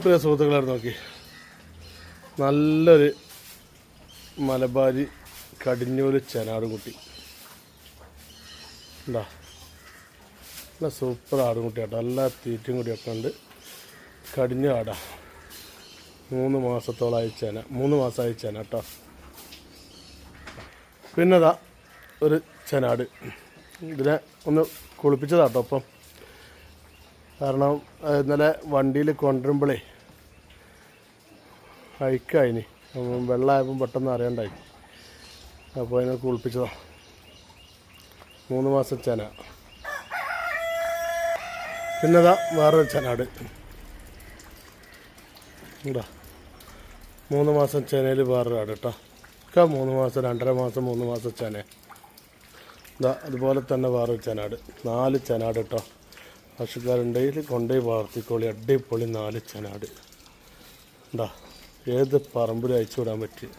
പ്രിയ സുഹൃത്തുക്കളെ നോക്കി, നല്ലൊരു മലബാരി കടിഞ്ഞൂല് ചെനാടുംകുട്ടി എന്താ, നല്ല സൂപ്പർ ആടുംകുട്ടി കേട്ടോ. എല്ലാ തീറ്റയും കൂടിയൊക്കെ ഉണ്ട്. കടിഞ്ഞ ആടാ, 3 മാസത്തോളമായി ചേന, 3 മാസമായി ചേന കേട്ടോ. പിന്നെതാ ഒരു ചെനാട്, ഇതിനെ ഒന്ന് കുളിപ്പിച്ചതാട്ടോ. അപ്പം കാരണം ഇന്നലെ വണ്ടിയിൽ കൊണ്ടുവരുമ്പോഴേ അയക്കായിനി, വെള്ളമായപ്പം പെട്ടെന്ന് അറിയണ്ടായി. അപ്പോൾ അതിനെ കുളിപ്പിച്ചതാണ്. 3 മാസം ചെന. പിന്നെതാ വേറൊരു ചെനാട് എന്താ, 3 മാസം ചെനയിൽ വേറൊരു ആട് കേട്ടോ. ഒക്കെ 3 മാസം, 2.5 മാസം, 3 മാസം ചെന. ഇതാ അതുപോലെ തന്നെ വേറൊരു ചെനാട്. 4 ചെനാട് കേട്ടോ. പശുക്കാരുണ്ടെങ്കിൽ കൊണ്ടുപോയി വളർത്തിക്കോളി, അടിപൊളി 4 ചെനാട് എന്താ, ഏത് പറമ്പിലും അയച്ചു വിടാൻ പറ്റും.